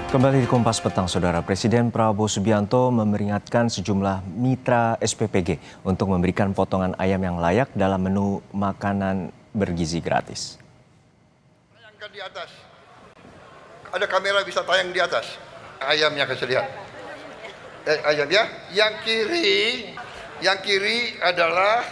Kembali di Kompas Petang, Saudara. Presiden Prabowo Subianto memperingatkan sejumlah mitra SPPG untuk memberikan potongan ayam yang layak dalam menu makanan bergizi gratis. Tayangkan di atas. Ada kamera bisa tayang di atas. Ayamnya kasih lihat. Ayam ya. Yang kiri adalah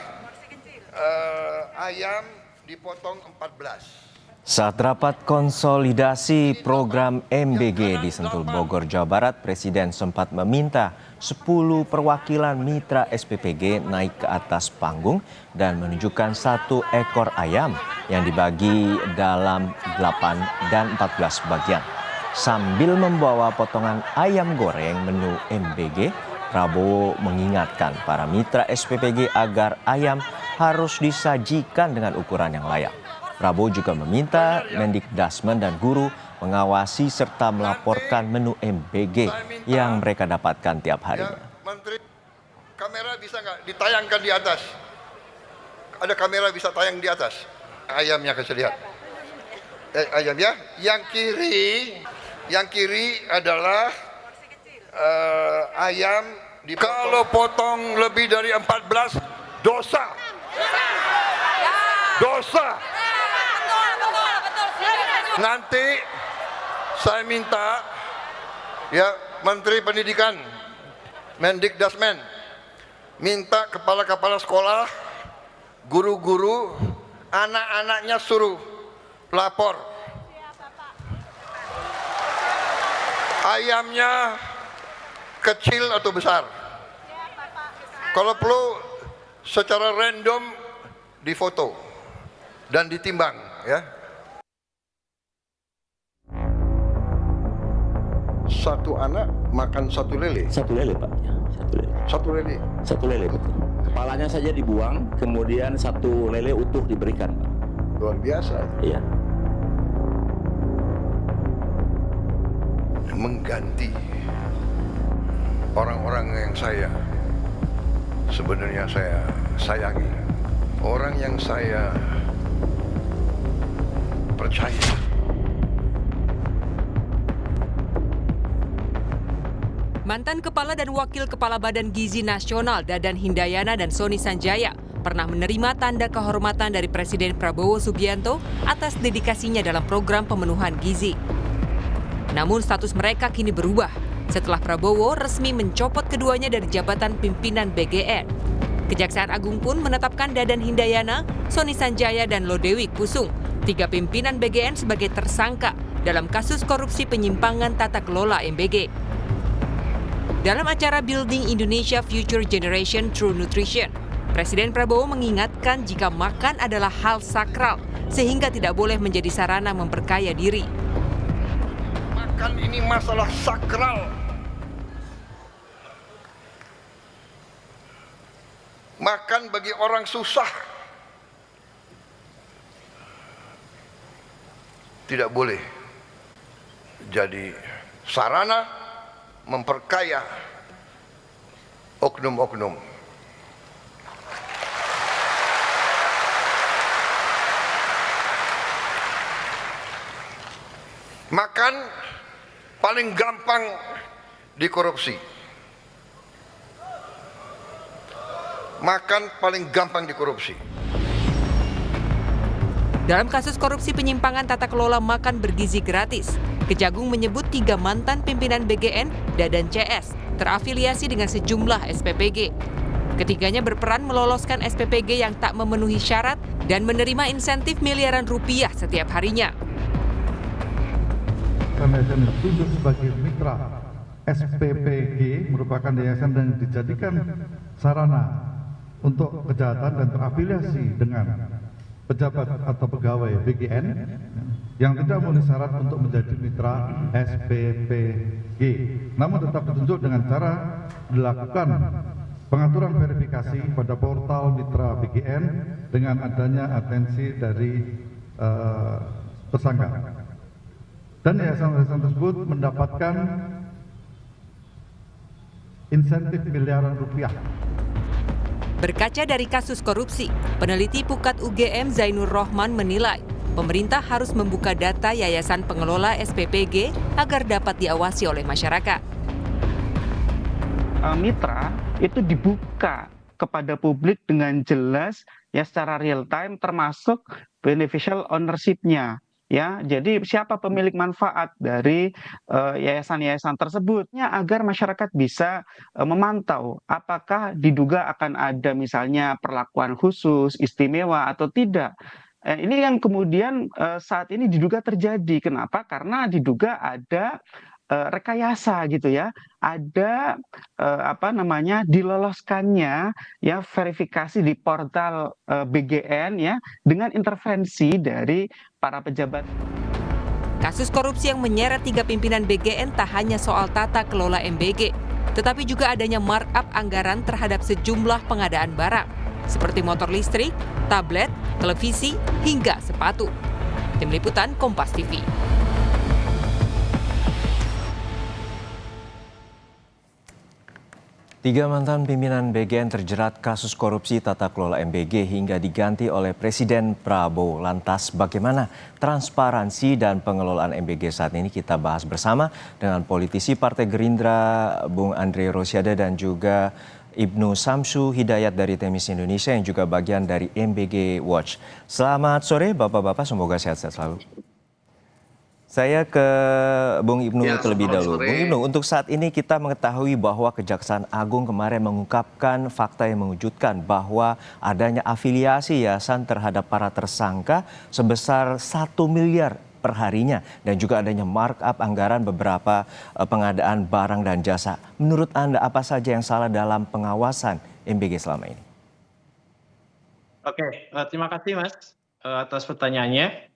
ayam dipotong 14. Saat rapat konsolidasi program MBG di Sentul, Bogor, Jawa Barat, Presiden sempat meminta 10 perwakilan mitra SPPG naik ke atas panggung dan menunjukkan 1 ekor ayam yang dibagi dalam 8 dan 14 bagian. Sambil membawa potongan ayam goreng menu MBG, Prabowo mengingatkan para mitra SPPG agar ayam harus disajikan dengan ukuran yang layak. Prabowo juga meminta Mendikdasmen dan guru mengawasi serta melaporkan menu MBG yang mereka dapatkan tiap harinya. Menteri, kamera bisa nggak ditayangkan di atas? Ada kamera bisa tayang di atas. Ayamnya kasih lihat. Ayam ya. Yang kiri adalah ayam dipotong. Kalau potong lebih dari 14 dosa. Nanti saya minta ya Menteri Pendidikan, Mendikdasmen, minta kepala-kepala sekolah, guru-guru, anak-anaknya suruh lapor. Ayamnya kecil atau besar. Kalau perlu secara random difoto dan ditimbang ya. Satu anak makan 1 lele. 1 lele, Pak. Ya, 1 lele. 1 lele. 1 lele, betul. Kepalanya saja dibuang, kemudian 1 lele utuh diberikan, Pak. Luar biasa. Iya. Mengganti orang-orang yang sebenarnya saya sayangi, orang yang saya percaya. Mantan Kepala dan Wakil Kepala Badan Gizi Nasional Dadan Hindayana dan Sony Sanjaya pernah menerima tanda kehormatan dari Presiden Prabowo Subianto atas dedikasinya dalam program pemenuhan gizi. Namun status mereka kini berubah setelah Prabowo resmi mencopot keduanya dari jabatan pimpinan BGN. Kejaksaan Agung pun menetapkan Dadan Hindayana, Sony Sanjaya, dan Lodewijk Kusung, 3 pimpinan BGN sebagai tersangka dalam kasus korupsi penyimpangan tata kelola MBG. Dalam acara Building Indonesia Future Generation Through Nutrition, Presiden Prabowo mengingatkan jika makan adalah hal sakral sehingga tidak boleh menjadi sarana memperkaya diri. Makan ini masalah sakral. Makan bagi orang susah tidak boleh jadi sarana memperkaya oknum-oknum. Makan paling gampang dikorupsi. Makan paling gampang dikorupsi. Dalam kasus korupsi penyimpangan tata kelola makan bergizi gratis, Kejagung menyebut 3 mantan pimpinan BGN, Dadan CS, terafiliasi dengan sejumlah SPPG. Ketiganya berperan meloloskan SPPG yang tak memenuhi syarat dan menerima insentif miliaran rupiah setiap harinya. Yayasan ditunjuk sebagai mitra SPPG merupakan yayasan yang dijadikan sarana untuk kejahatan dan terafiliasi dengan pejabat atau pegawai BGN yang tidak memenuhi syarat untuk menjadi mitra SPPG. Namun tetap ditunjuk dengan cara dilakukan pengaturan verifikasi pada portal mitra BGN dengan adanya atensi dari tersangka. Dan yayasan-yayasan tersebut mendapatkan insentif miliaran rupiah. Berkaca dari kasus korupsi, peneliti Pukat UGM Zainur Rohman menilai pemerintah harus membuka data yayasan pengelola SPPG agar dapat diawasi oleh masyarakat. Mitra itu dibuka kepada publik dengan jelas ya secara real time, termasuk beneficial ownership-nya. Ya, jadi siapa pemilik manfaat dari yayasan-yayasan tersebutnya agar masyarakat bisa memantau apakah diduga akan ada misalnya perlakuan khusus, istimewa atau tidak. Ini yang kemudian saat ini diduga terjadi. Kenapa? Karena diduga ada rekayasa gitu ya, ada diloloskannya ya verifikasi di portal BGN ya dengan intervensi dari para pejabat. Kasus korupsi yang menyeret 3 pimpinan BGN tak hanya soal tata kelola MBG, tetapi juga adanya markup anggaran terhadap sejumlah pengadaan barang, seperti motor listrik, tablet, televisi, hingga sepatu. Tim Liputan Kompas TV. Tiga mantan pimpinan BGN terjerat kasus korupsi tata kelola MBG hingga diganti oleh Presiden Prabowo. Lantas bagaimana transparansi dan pengelolaan MBG saat ini? Kita bahas bersama dengan politisi Partai Gerindra, Bung Andre Rosiade, dan juga Ibnu Samsu Hidayat dari Temis Indonesia yang juga bagian dari MBG Watch. Selamat sore Bapak-Bapak, semoga sehat-sehat selalu. Saya ke Bung Ibnu terlebih dahulu. Bung Ibnu, untuk saat ini kita mengetahui bahwa Kejaksaan Agung kemarin mengungkapkan fakta yang mengejutkan bahwa adanya afiliasi yayasan terhadap para tersangka sebesar 1 miliar per harinya dan juga adanya markup anggaran beberapa pengadaan barang dan jasa. Menurut Anda apa saja yang salah dalam pengawasan MBG selama ini? Oke, terima kasih Mas atas pertanyaannya.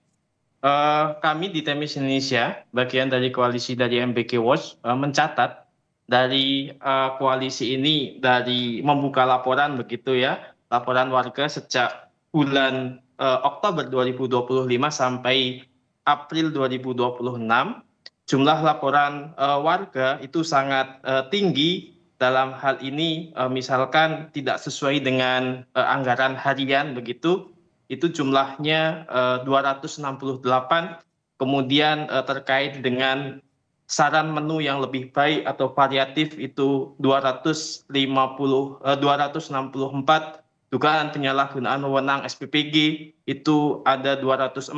Kami di Temis Indonesia, bagian dari koalisi dari MBG Watch, mencatat dari koalisi ini dari membuka laporan begitu ya, laporan warga sejak bulan Oktober 2025 sampai April 2026, jumlah laporan warga itu sangat tinggi dalam hal ini, misalkan tidak sesuai dengan anggaran harian begitu. Itu jumlahnya 268, kemudian terkait dengan saran menu yang lebih baik atau variatif itu 264, dugaan penyalahgunaan wewenang SPPG itu ada 204,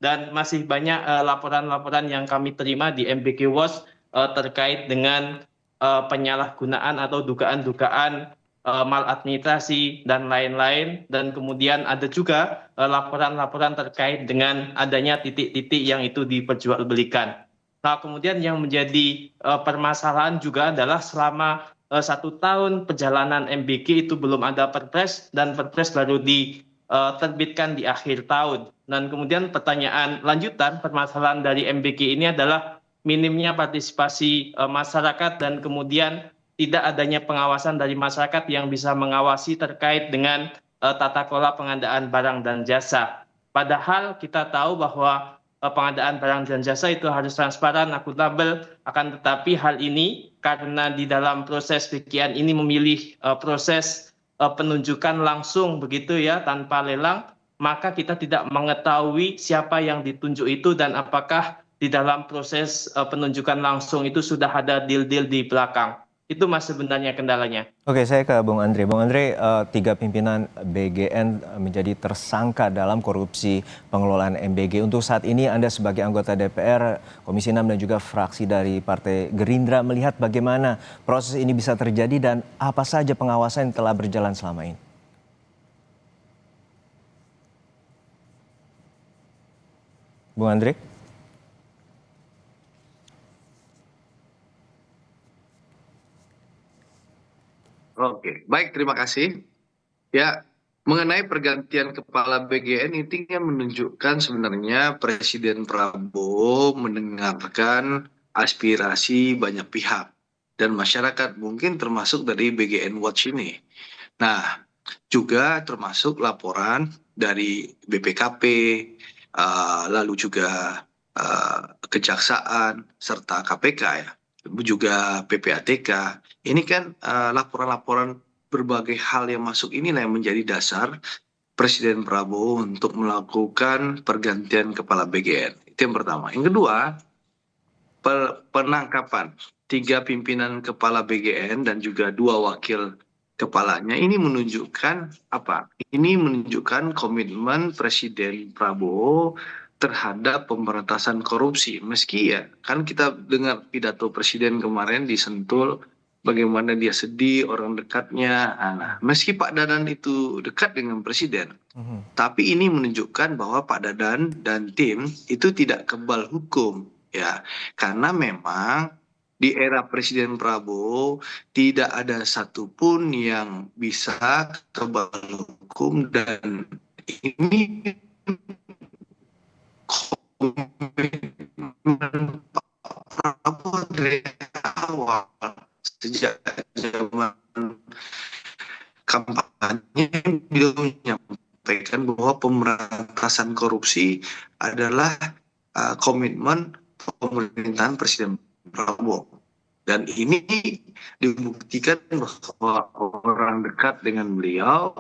dan masih banyak laporan-laporan yang kami terima di MBG Watch terkait dengan penyalahgunaan atau dugaan-dugaan maladministrasi dan lain-lain, dan kemudian ada juga laporan-laporan terkait dengan adanya titik-titik yang itu diperjualbelikan. Nah, kemudian yang menjadi permasalahan juga adalah selama 1 tahun perjalanan MBG itu belum ada perpres, dan perpres baru diterbitkan di akhir tahun. Dan kemudian pertanyaan lanjutan permasalahan dari MBG ini adalah minimnya partisipasi masyarakat dan kemudian tidak adanya pengawasan dari masyarakat yang bisa mengawasi terkait dengan tata kelola pengadaan barang dan jasa. Padahal kita tahu bahwa pengadaan barang dan jasa itu harus transparan, akuntabel, akan tetapi hal ini karena di dalam proses BGN ini memilih proses penunjukan langsung begitu ya, tanpa lelang, maka kita tidak mengetahui siapa yang ditunjuk itu dan apakah di dalam proses penunjukan langsung itu sudah ada deal-deal di belakang. Itu Mas sebenarnya kendalanya. Oke, saya ke Bung Andre. Bung Andre, 3 pimpinan BGN menjadi tersangka dalam korupsi pengelolaan MBG. Untuk saat ini Anda sebagai anggota DPR, Komisi 6 dan juga fraksi dari Partai Gerindra melihat bagaimana proses ini bisa terjadi dan apa saja pengawasan yang telah berjalan selama ini? Bung Andre? Oke, baik, terima kasih. Ya, mengenai pergantian kepala BGN intinya menunjukkan sebenarnya Presiden Prabowo mendengarkan aspirasi banyak pihak dan masyarakat, mungkin termasuk dari BGN Watch ini. Nah, juga termasuk laporan dari BPKP, lalu juga Kejaksaan serta KPK ya, juga PPATK. Ini kan laporan-laporan berbagai hal yang masuk inilah yang menjadi dasar Presiden Prabowo untuk melakukan pergantian kepala BGN. Itu yang pertama. Yang kedua, penangkapan 3 pimpinan kepala BGN dan juga 2 wakil kepalanya ini menunjukkan apa? Ini menunjukkan komitmen Presiden Prabowo terhadap pemberantasan korupsi. Meski ya, kan kita dengar pidato Presiden kemarin di Sentul, bagaimana dia sedih, orang dekatnya. Nah, meski Pak Dadan itu dekat dengan Presiden, tapi ini menunjukkan bahwa Pak Dadan dan tim itu tidak kebal hukum, ya, karena memang di era Presiden Prabowo tidak ada satupun yang bisa kebal hukum, dan ini komitmen Pak Prabowo dari awal, sejak zaman kampanye beliau menyampaikan bahwa pemberantasan korupsi adalah komitmen pemerintahan Presiden Prabowo. Dan ini dibuktikan bahwa orang dekat dengan beliau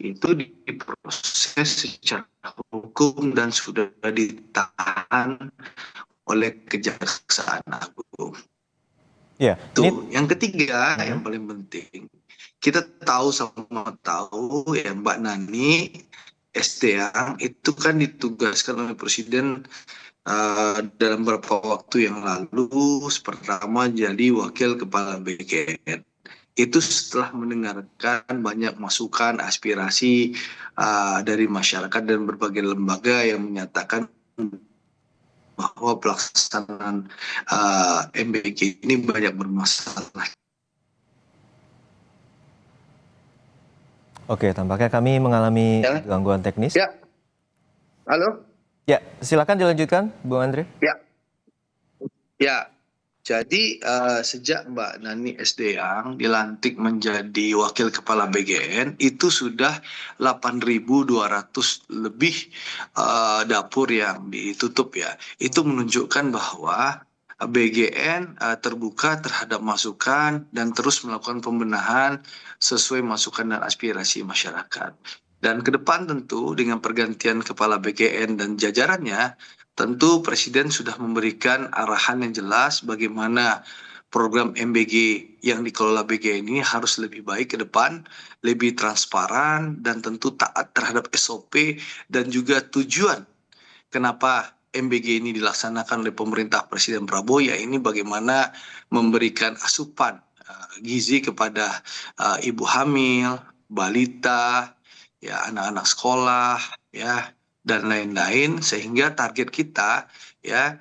itu diproses secara hukum dan sudah ditahan oleh Kejaksaan Agung. Ya, Tuh, yang ketiga yang paling penting, kita sama tahu ya Mbak Nani SDA itu kan ditugaskan oleh Presiden dalam beberapa waktu yang lalu, pertama jadi wakil kepala BGN. Itu setelah mendengarkan banyak masukan, aspirasi dari masyarakat dan berbagai lembaga yang menyatakan bahwa pelaksanaan MBG ini banyak bermasalah. Oke, tampaknya kami mengalami gangguan teknis. Ya, halo. Ya, silakan dilanjutkan, Bung Andre. Ya. Jadi sejak Mbak Nani SDA dilantik menjadi wakil kepala BGN, itu sudah 8.200 lebih dapur yang ditutup ya. Itu menunjukkan bahwa BGN terbuka terhadap masukan dan terus melakukan pembenahan sesuai masukan dan aspirasi masyarakat. Dan ke depan tentu dengan pergantian kepala BGN dan jajarannya, tentu Presiden sudah memberikan arahan yang jelas bagaimana program MBG yang dikelola BGN ini harus lebih baik ke depan, lebih transparan, dan tentu taat terhadap SOP dan juga tujuan kenapa MBG ini dilaksanakan oleh pemerintah Presiden Prabowo, ya ini bagaimana memberikan asupan gizi kepada ibu hamil, balita, ya anak-anak sekolah, ya dan lain-lain, sehingga target kita ya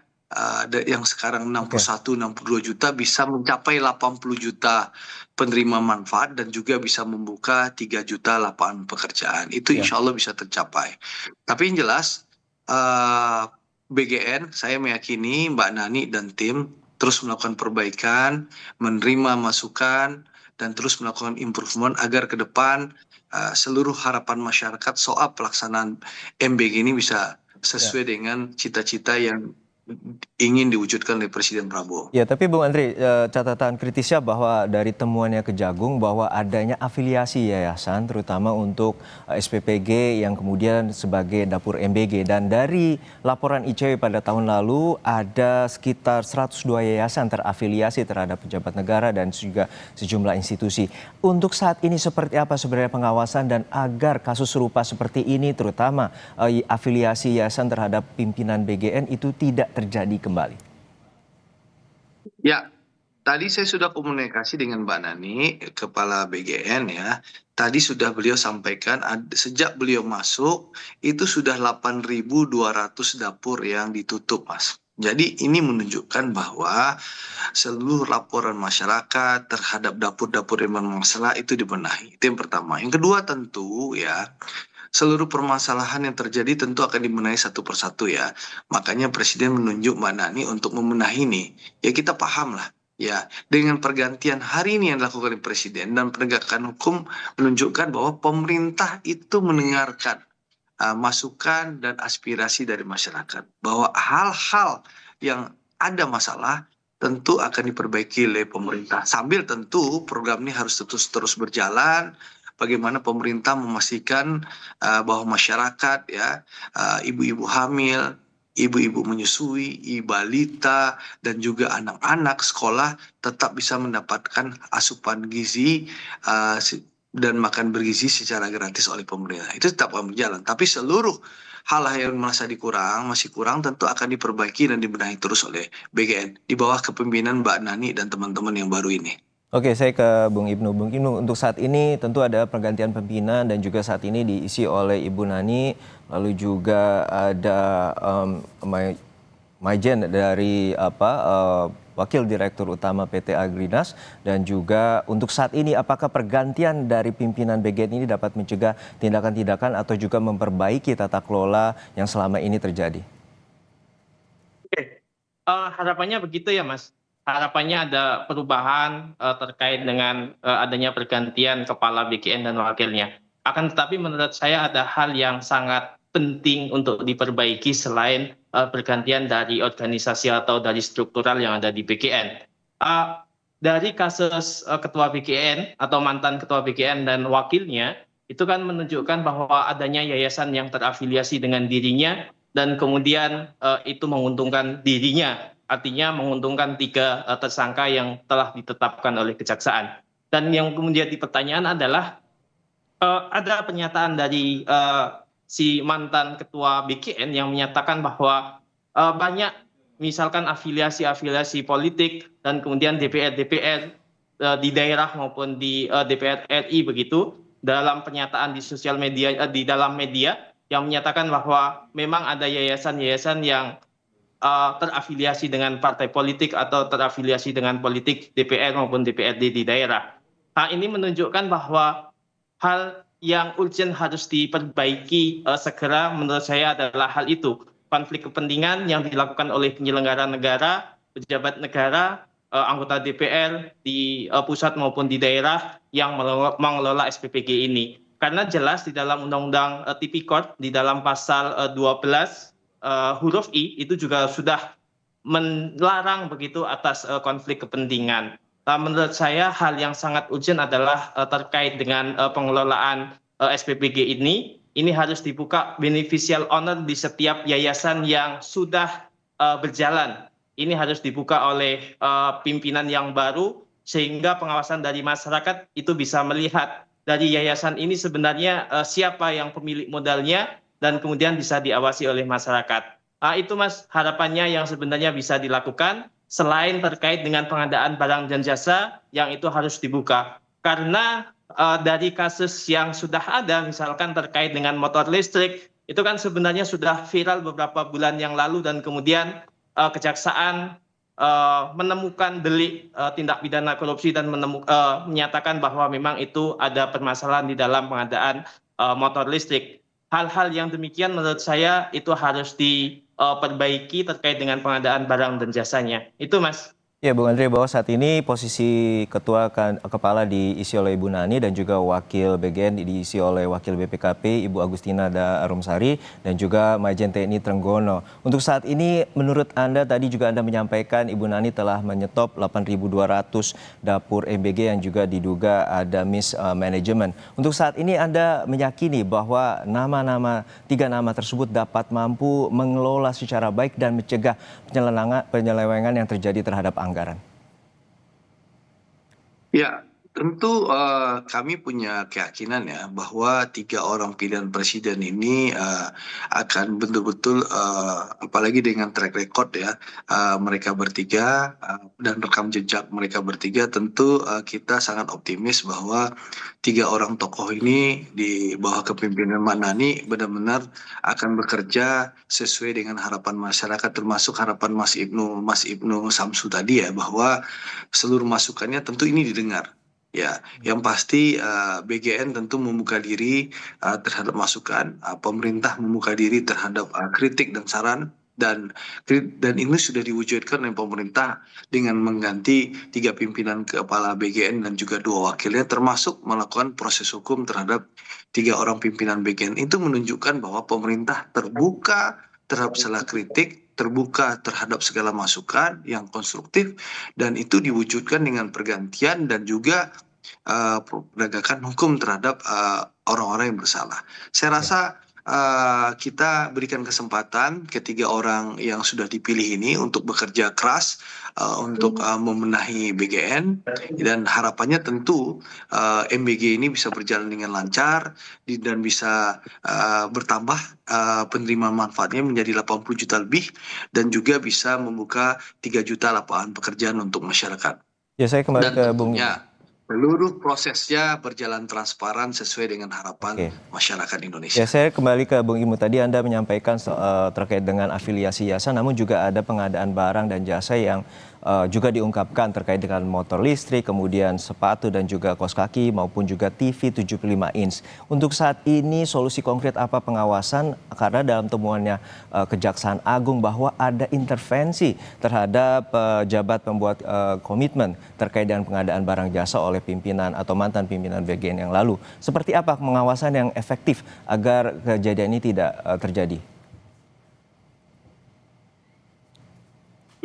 yang sekarang 61-62 juta bisa mencapai 80 juta penerima manfaat dan juga bisa membuka 3 juta lapangan pekerjaan. Itu insya Allah bisa tercapai. Tapi yang jelas BGN, saya meyakini Mbak Nani dan tim terus melakukan perbaikan, menerima masukan, dan terus melakukan improvement agar ke depan seluruh harapan masyarakat soal pelaksanaan MBG ini bisa sesuai dengan cita-cita yang ingin diwujudkan oleh Presiden Prabowo. Ya, tapi Bung Andre, catatan kritisnya bahwa dari temuannya Kejagung bahwa adanya afiliasi yayasan terutama untuk SPPG yang kemudian sebagai dapur MBG, dan dari laporan ICW pada tahun lalu ada sekitar 102 yayasan terafiliasi terhadap pejabat negara dan juga sejumlah institusi. Untuk saat ini seperti apa sebenarnya pengawasan dan agar kasus serupa seperti ini terutama afiliasi yayasan terhadap pimpinan BGN itu tidak terjadi kembali? Ya, tadi saya sudah komunikasi dengan Mbak Nani, Kepala BGN ya. Tadi sudah beliau sampaikan, sejak beliau masuk, itu sudah 8.200 dapur yang ditutup, Mas. Jadi ini menunjukkan bahwa seluruh laporan masyarakat terhadap dapur-dapur yang bermasalah itu dibenahi. Itu yang pertama. Yang kedua tentu ya, seluruh permasalahan yang terjadi tentu akan dibenahi satu persatu ya. Makanya Presiden menunjuk Mbak Nani untuk membenahi ini. Ya kita paham lah ya, dengan pergantian hari ini yang dilakukan oleh Presiden dan penegakan hukum menunjukkan bahwa pemerintah itu mendengarkan masukan dan aspirasi dari masyarakat. Bahwa hal-hal yang ada masalah tentu akan diperbaiki oleh pemerintah. Sambil tentu program ini harus terus berjalan, bagaimana pemerintah memastikan bahwa masyarakat ya, ibu-ibu hamil, ibu-ibu menyusui, balita, dan juga anak-anak sekolah tetap bisa mendapatkan asupan gizi dan makan bergizi secara gratis oleh pemerintah. Itu tetap akan berjalan. Tapi seluruh hal-hal yang masih kurang tentu akan diperbaiki dan dibenahi terus oleh BGN di bawah kepemimpinan Mbak Nani dan teman-teman yang baru ini. Oke, saya ke Bung Ibnu. Bung Ibnu, untuk saat ini tentu ada pergantian pimpinan dan juga saat ini diisi oleh Ibu Nani, lalu juga ada Majen dari Wakil Direktur Utama PT Agrinas, dan juga untuk saat ini apakah pergantian dari pimpinan BGN ini dapat mencegah tindakan-tindakan atau juga memperbaiki tata kelola yang selama ini terjadi? Oke, harapannya begitu ya Mas. Harapannya ada perubahan terkait dengan adanya pergantian kepala BGN dan wakilnya. Akan tetapi menurut saya ada hal yang sangat penting untuk diperbaiki selain pergantian dari organisasi atau dari struktural yang ada di BGN. Dari kasus ketua BGN atau mantan ketua BGN dan wakilnya, itu kan menunjukkan bahwa adanya yayasan yang terafiliasi dengan dirinya dan kemudian itu menguntungkan dirinya. Artinya menguntungkan 3 tersangka yang telah ditetapkan oleh kejaksaan. Dan yang kemudian pertanyaan adalah ada pernyataan dari si mantan ketua BGN yang menyatakan bahwa banyak misalkan afiliasi politik dan kemudian DPR di daerah maupun di DPR RI begitu, dalam pernyataan di sosial media, di dalam media yang menyatakan bahwa memang ada yayasan-yayasan yang terafiliasi dengan partai politik atau terafiliasi dengan politik DPR maupun DPRD di daerah. Hal ini menunjukkan bahwa hal yang urgent harus diperbaiki segera menurut saya adalah hal itu. Konflik kepentingan yang dilakukan oleh penyelenggara negara, pejabat negara, anggota DPR di pusat maupun di daerah yang mengelola SPPG ini. Karena jelas di dalam Undang-Undang Tipikor, di dalam pasal 12 huruf I itu juga sudah melarang begitu atas konflik kepentingan. Menurut saya hal yang sangat urgent adalah terkait dengan pengelolaan SPPG ini. Ini harus dibuka beneficial owner di setiap yayasan yang sudah berjalan. Ini harus dibuka oleh pimpinan yang baru sehingga pengawasan dari masyarakat itu bisa melihat dari yayasan ini sebenarnya siapa yang pemilik modalnya dan kemudian bisa diawasi oleh masyarakat. Itu Mas harapannya yang sebenarnya bisa dilakukan selain terkait dengan pengadaan barang dan jasa yang itu harus dibuka. Karena dari kasus yang sudah ada misalkan terkait dengan motor listrik itu kan sebenarnya sudah viral beberapa bulan yang lalu dan kemudian kejaksaan menemukan delik tindak pidana korupsi dan menyatakan bahwa memang itu ada permasalahan di dalam pengadaan motor listrik. Hal-hal yang demikian menurut saya itu harus diperbaiki terkait dengan pengadaan barang dan jasanya. Itu Mas. Ya, Bung Andre, bahwa saat ini posisi ketua kepala diisi oleh Ibu Nani dan juga wakil BGN diisi oleh wakil BPKP Ibu Agustina Arumsari dan juga Majen TNI Trenggono. Untuk saat ini menurut Anda tadi juga Anda menyampaikan Ibu Nani telah menyetop 8.200 dapur MBG yang juga diduga ada mismanagement. Untuk saat ini Anda meyakini bahwa tiga nama tersebut dapat mampu mengelola secara baik dan mencegah penyelewengan yang terjadi terhadap anggaran? Ya, tentu kami punya keyakinan ya bahwa 3 orang pilihan presiden ini akan betul-betul apalagi dengan track record ya mereka bertiga dan rekam jejak mereka bertiga, tentu kita sangat optimis bahwa 3 orang tokoh ini di bawah kepemimpinan Mbak Nani benar-benar akan bekerja sesuai dengan harapan masyarakat, termasuk harapan Mas Ibnu Samsu tadi ya, bahwa seluruh masukannya tentu ini didengar. Ya, yang pasti BGN tentu membuka diri terhadap masukan, pemerintah membuka diri terhadap kritik dan saran, dan ini sudah diwujudkan oleh pemerintah dengan mengganti 3 pimpinan kepala BGN dan juga 2 wakilnya, termasuk melakukan proses hukum terhadap 3 orang pimpinan BGN. Itu menunjukkan bahwa pemerintah terbuka terhadap segala kritik, terbuka terhadap segala masukan yang konstruktif, dan itu diwujudkan dengan pergantian dan juga penegakan hukum terhadap orang-orang yang bersalah. Saya rasa kita berikan kesempatan ketiga orang yang sudah dipilih ini untuk bekerja keras untuk membenahi BGN, dan harapannya tentu MBG ini bisa berjalan dengan lancar dan bisa bertambah penerima manfaatnya menjadi 80 juta lebih, dan juga bisa membuka 3 juta lapangan pekerjaan untuk masyarakat. Ya, saya kembali Dan ke Bung. tentunya seluruh prosesnya berjalan transparan sesuai dengan harapan masyarakat Indonesia. Ya, saya kembali ke Bung Imu. Tadi Anda menyampaikan terkait dengan afiliasi yayasan, namun juga ada pengadaan barang dan jasa yang juga diungkapkan terkait dengan motor listrik, kemudian sepatu dan juga kaos kaki, maupun juga TV 75 inch. Untuk saat ini solusi konkret apa pengawasan? Karena dalam temuannya Kejaksaan Agung bahwa ada intervensi terhadap pejabat pembuat komitmen terkait dengan pengadaan barang jasa oleh pimpinan atau mantan pimpinan BGN yang lalu. Seperti apa pengawasan yang efektif agar kejadian ini tidak terjadi?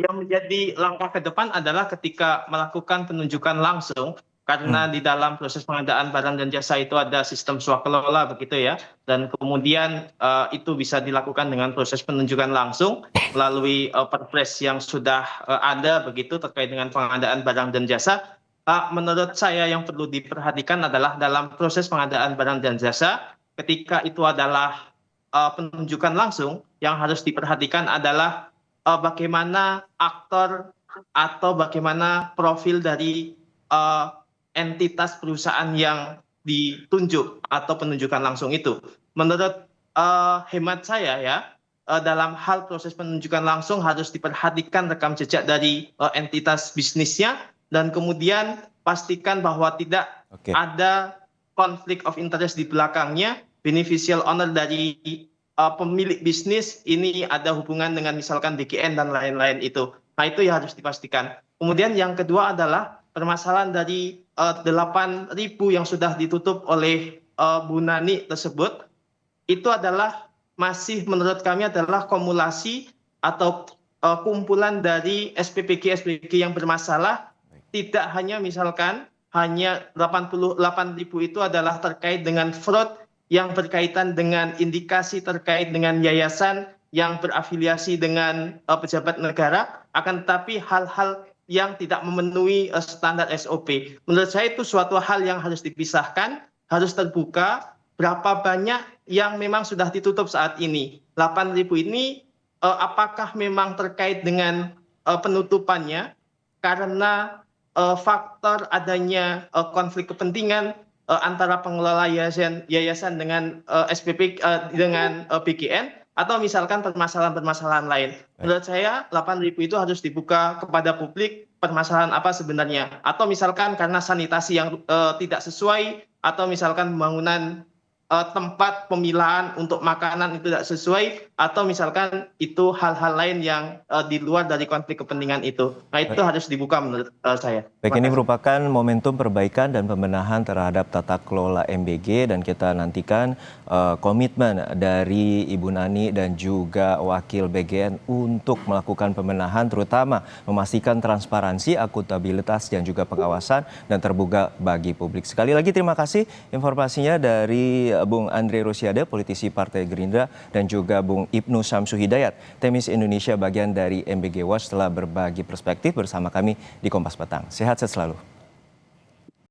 Yang menjadi langkah ke depan adalah ketika melakukan penunjukan langsung, karena di dalam proses pengadaan barang dan jasa itu ada sistem swakelola begitu ya, dan kemudian itu bisa dilakukan dengan proses penunjukan langsung melalui perpres yang sudah ada begitu terkait dengan pengadaan barang dan jasa. Menurut saya yang perlu diperhatikan adalah dalam proses pengadaan barang dan jasa, ketika itu adalah penunjukan langsung, yang harus diperhatikan adalah bagaimana aktor atau bagaimana profil dari entitas perusahaan yang ditunjuk atau penunjukan langsung itu. Menurut hemat saya ya, dalam hal proses penunjukan langsung harus diperhatikan rekam jejak dari entitas bisnisnya, dan kemudian pastikan bahwa tidak ada konflik of interest di belakangnya, beneficial owner dari pemilik bisnis ini ada hubungan dengan misalkan BGN dan lain-lain itu. Nah, itu yang harus dipastikan. Kemudian yang kedua adalah permasalahan dari 8.000 yang sudah ditutup oleh Bu Nani tersebut, itu adalah masih menurut kami adalah kumulasi atau kumpulan dari SPPG yang bermasalah. Tidak hanya misalkan hanya 88.000 itu adalah terkait dengan fraud yang berkaitan dengan indikasi terkait dengan yayasan yang berafiliasi dengan pejabat negara, akan tetapi hal-hal yang tidak memenuhi standar SOP. Menurut saya itu suatu hal yang harus dipisahkan, harus terbuka. Berapa banyak yang memang sudah ditutup saat ini? 8.000 ini apakah memang terkait dengan penutupannya karena faktor adanya konflik kepentingan antara pengelola yayasan dengan SPP dengan BGN, atau misalkan permasalahan-permasalahan lain. Menurut saya 8.000 itu harus dibuka kepada publik, permasalahan apa sebenarnya, atau misalkan karena sanitasi yang tidak sesuai, atau misalkan pembangunan tempat pemilahan untuk makanan itu tidak sesuai, atau misalkan itu hal-hal lain yang di luar dari konflik kepentingan itu. Nah, itu harus dibuka menurut saya. Baik, ini merupakan momentum perbaikan dan pembenahan terhadap tata kelola MBG, dan kita nantikan komitmen dari Ibu Nani dan juga Wakil BGN untuk melakukan pembenahan, terutama memastikan transparansi, akuntabilitas, dan juga pengawasan dan terbuka bagi publik. Sekali lagi terima kasih informasinya dari Bung Andre Rosiade, politisi Partai Gerindra, dan juga Bung Ibnu Syamsu Hidayat, Temis Indonesia bagian dari MBG Watch, telah berbagi perspektif bersama kami di Kompas Petang. Sehat selalu.